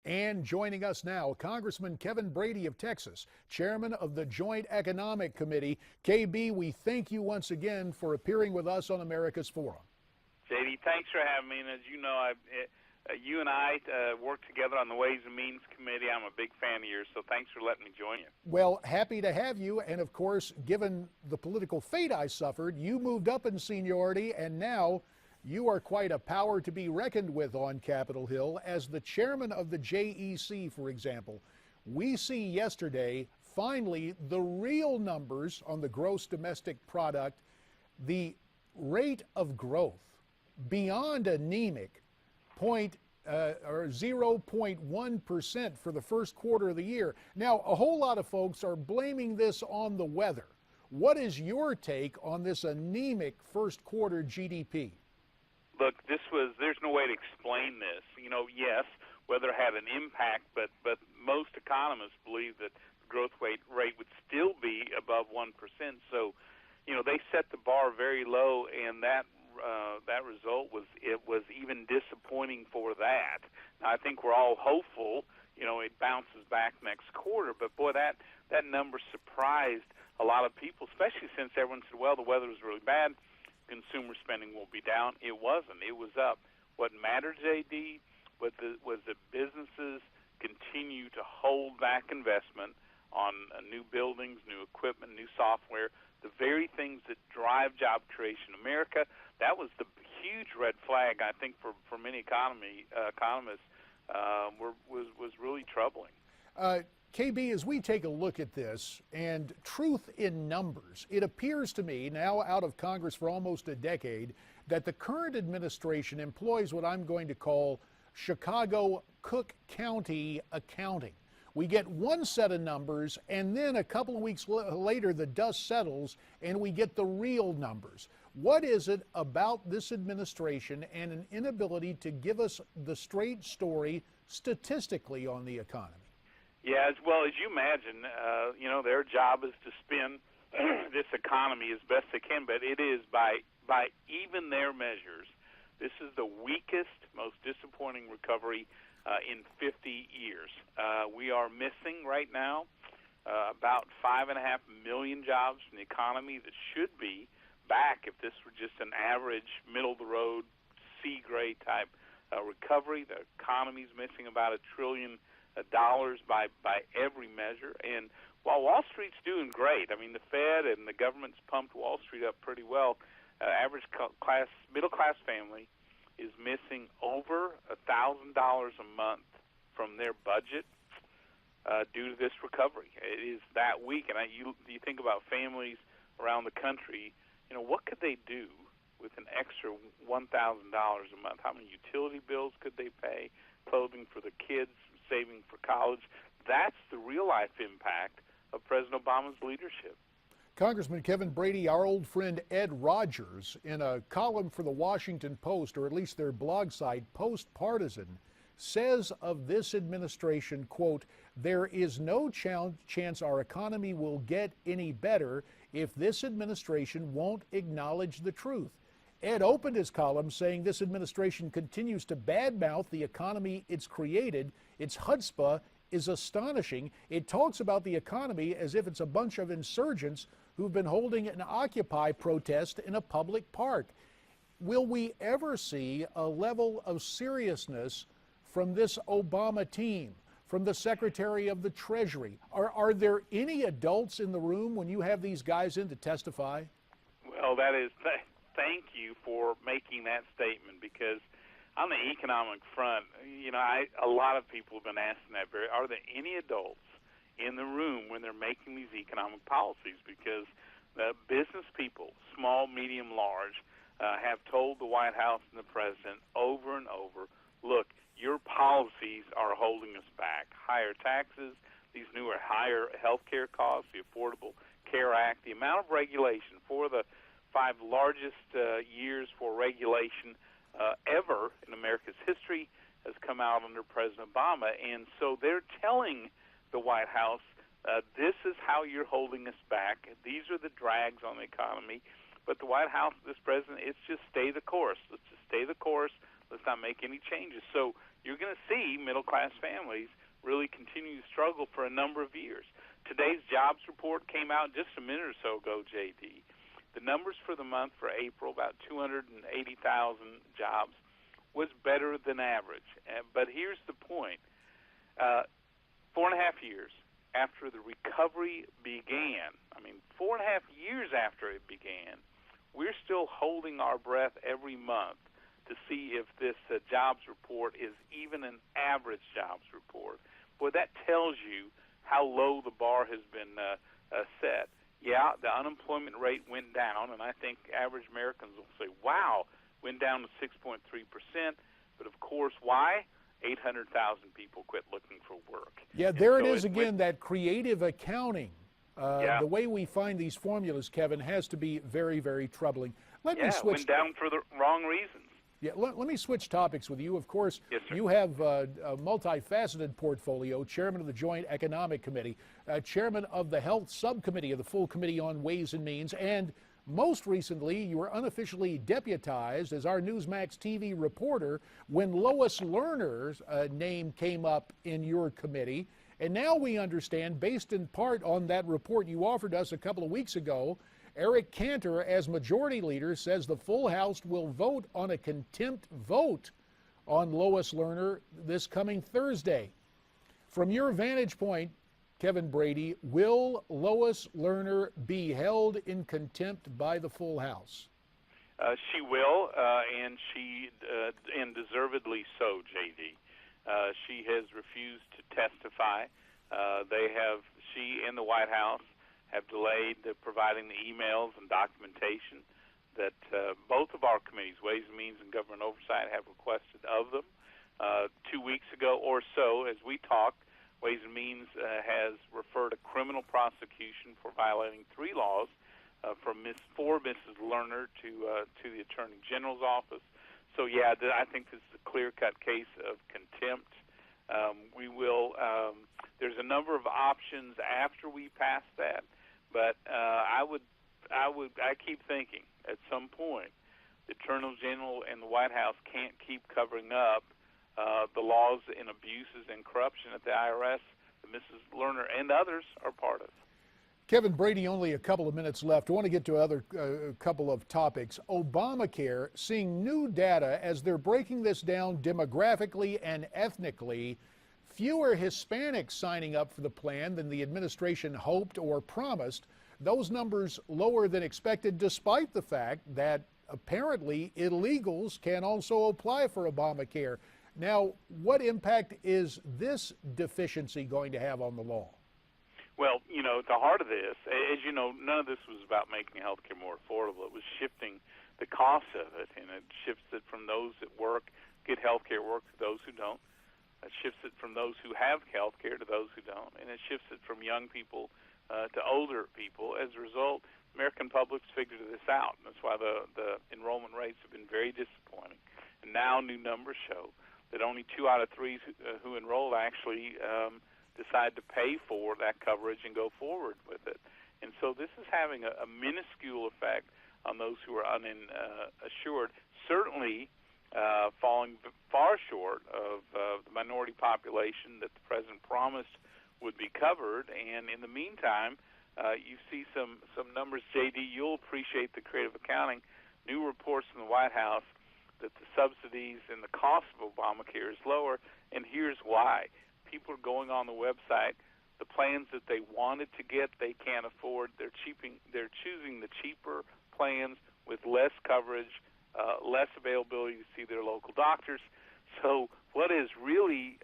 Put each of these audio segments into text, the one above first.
And joining us now, Congressman Kevin Brady of Texas, chairman of the Joint Economic Committee. KB, we thank you once again for appearing with us on America's Forum. JD, thanks for having me. And as you know, you and I work together on the Ways and Means Committee. I'm a big fan of yours, so thanks for letting me join you. Well, happy to have you. And of course, given the political fate I suffered, you moved up in seniority, and now you are quite a power to be reckoned with on Capitol Hill. As the chairman of the JEC, for example, we see yesterday, finally, the real numbers on the gross domestic product, the rate of growth beyond anemic, 0.1% for the first quarter of the year. Now, a whole lot of folks are blaming this on the weather. What is your take on this anemic first quarter GDP? Look, there's no way to explain this. You know, yes, weather had an impact, but most economists believe that the growth rate would still be above 1%. So, you know, they set the bar very low, and that result was even disappointing for that. Now, I think we're all hopeful, you know, it bounces back next quarter, but boy, that number surprised a lot of people, especially since everyone said, well, the weather was really bad, consumer spending will be down. It wasn't. It was up. What mattered, JD, was that businesses continue to hold back investment on new buildings, new equipment, new software, the very things that drive job creation in America. That was the huge red flag, I think, for many economists, was really troubling. KB, as we take a look at this and truth in numbers, it appears to me, now out of Congress for almost a decade, that the current administration employs what I'm going to call Chicago Cook County accounting. We get one set of numbers, and then a couple of weeks later the dust settles and we get the real numbers. What is it about this administration and an inability to give us the straight story statistically on the economy? Yeah, as well as you imagine, you know, their job is to spin this economy as best they can, but it is, by even their measures, this is the weakest, most disappointing recovery in 50 years. We are missing right now about 5.5 million jobs in the economy that should be back if this were just an average, middle-of-the-road, C-grade type recovery. The economy's missing about $1 trillion by every measure. And while Wall Street's doing great, I mean, the Fed and the government's pumped Wall Street up pretty well, middle-class family is missing over $1,000 a month from their budget due to this recovery. It is that weak. And you think about families around the country, you know, what could they do with an extra $1,000 a month? How many utility bills could they pay? Clothing for the kids, saving for college? That's the real-life impact of President Obama's leadership. Congressman Kevin Brady, our old friend Ed Rogers, in a column for the Washington Post, or at least their blog site, Post Partisan, says of this administration, quote, "There is no chance our economy will get any better if this administration won't acknowledge the truth." Ed opened his column saying this administration continues to badmouth the economy it's created. Its chutzpah is astonishing. It talks about the economy as if it's a bunch of insurgents who've been holding an Occupy protest in a public park. Will we ever see a level of seriousness from this Obama team, from the Secretary of the Treasury? Are there any adults in the room when you have these guys in to testify? Well, thank you for making that statement, because on the economic front, you know, a lot of people have been asking that are there any adults in the room when they're making these economic policies? Because the business people, small, medium, large, have told the White House and the president over and over, look, your policies are holding us back. Higher taxes, these newer higher health care costs, the Affordable Care Act, the amount of regulation, for the 5 largest years for regulation ever in America's history has come out under President Obama. And so they're telling the White House, this is how you're holding us back. These are the drags on the economy. But the White House, this president, it's just stay the course. Let's just stay the course. Let's not make any changes. So you're going to see middle-class families really continue to struggle for a number of years. Today's jobs report came out just a minute or so ago, J.D. The numbers for the month for April, about 280,000 jobs, was better than average. But here's the point. 4.5 years after the recovery began, 4.5 years after it began, we're still holding our breath every month to see if this jobs report is even an average jobs report. Boy, that tells you how low the bar has been set. Yeah, the unemployment rate went down, and I think average Americans will say, wow, went down to 6.3%. But, of course, why? 800,000 people quit looking for work. Yeah, there it is again, that creative accounting. The way we find these formulas, Kevin, has to be very, very troubling. Let me switch. It went down for the wrong reasons. Yeah, let me switch topics with you. Of course, yes, sir. You have a multifaceted portfolio, chairman of the Joint Economic Committee, chairman of the Health Subcommittee of the Full Committee on Ways and Means, and most recently, you were unofficially deputized as our Newsmax TV reporter when Lois Lerner's name came up in your committee. And now we understand, based in part on that report you offered us a couple of weeks ago, Eric Cantor, as majority leader, says the full House will vote on a contempt vote on Lois Lerner this coming Thursday. From your vantage point, Kevin Brady, will Lois Lerner be held in contempt by the full House? She will, and deservedly so, J.D. She has refused to testify. She and the White House have delayed providing the emails and documentation that both of our committees, Ways and Means and Government Oversight, have requested of them. 2 weeks ago or so, as we talked, Ways and Means has referred a criminal prosecution for violating 3 laws for Mrs. Lerner to the Attorney General's office. So, yeah, I think this is a clear-cut case of contempt. There's a number of options after we pass that, but I keep thinking at some point the Attorney General and the White House can't keep covering up the laws and abuses and corruption at the IRS that Mrs. Lerner and others are part of. Kevin Brady, only a couple of minutes left. I want to get to a couple of topics. Obamacare, seeing new data as they're breaking this down demographically and ethnically, fewer Hispanics signing up for the plan than the administration hoped or promised. Those numbers lower than expected, despite the fact that apparently illegals can also apply for Obamacare. Now, what impact is this deficiency going to have on the law? Well, at the heart of this, as you know, none of this was about making health care more affordable. It was shifting the cost of it, and it shifts it from those that get health care work to those who don't. It shifts it from those who have health care to those who don't, and it shifts it from young people to older people. As a result, American public's figured this out, and that's why the enrollment rates have been very disappointing. And now new numbers show that only 2 out of 3 who enrolled actually decide to pay for that coverage and go forward with it. And so this is having a minuscule effect on those who are uninsured, certainly falling far short of the minority population that the president promised would be covered. And in the meantime, you see some numbers, J.D., you'll appreciate the creative accounting, new reports from the White House that the subsidies and the cost of Obamacare is lower, and here's why. People are going on the website. The plans that they wanted to get, they can't afford. They're choosing the cheaper plans with less coverage, less availability to see their local doctors. So what is really,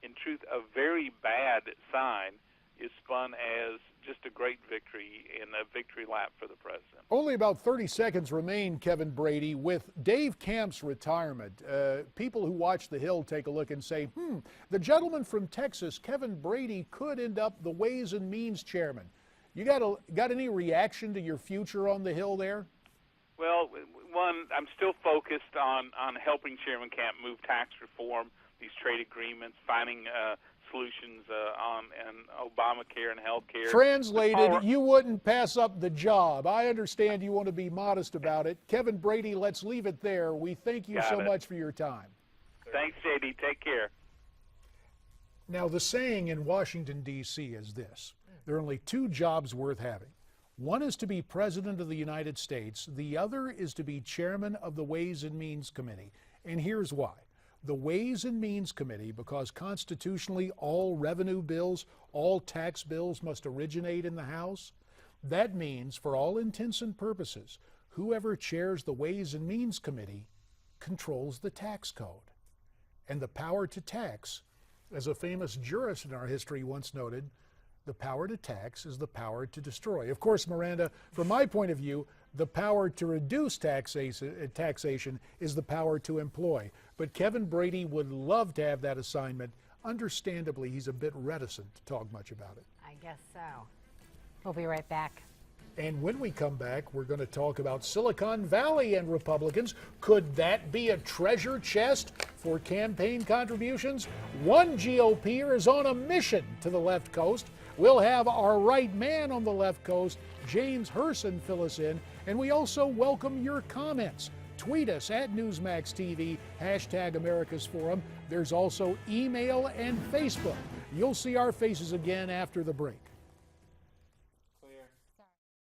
in truth, a very bad sign is spun as just a great victory and a victory lap for the president. Only about 30 seconds remain, Kevin Brady. With Dave Camp's retirement, people who watch The Hill take a look and say, the gentleman from Texas, Kevin Brady, could end up the Ways and Means chairman. You got any reaction to your future on The Hill there? Well, one, I'm still focused on helping Chairman Camp move tax reform, these trade agreements, finding solutions on Obamacare and health care. Translated, you wouldn't pass up the job. I understand you want to be modest about it. Kevin Brady, let's leave it there. We thank you so much for your time. Thanks, JD. Take care. Now, the saying in Washington, D.C. is this: there are only two jobs worth having. One is to be President of the United States. The other is to be Chairman of the Ways and Means Committee. And here's why. The Ways and Means Committee, because constitutionally all revenue bills, all tax bills must originate in the House. That means, for all intents and purposes, whoever chairs the Ways and Means Committee controls the tax code. And the power to tax, as a famous jurist in our history once noted, the power to tax is the power to destroy. Of course, Miranda, from my point of view, the power to reduce taxation is the power to employ. But Kevin Brady would love to have that assignment. Understandably, he's a bit reticent to talk much about it. I guess so. We'll be right back. And when we come back, we're going to talk about Silicon Valley and Republicans. Could that be a treasure chest for campaign contributions? One GOPer is on a mission to the left coast. We'll have our right man on the left coast, James Herson, fill us in. And we also welcome your comments. Tweet us at Newsmax TV, hashtag America's Forum. There's also email and Facebook. You'll see our faces again after the break.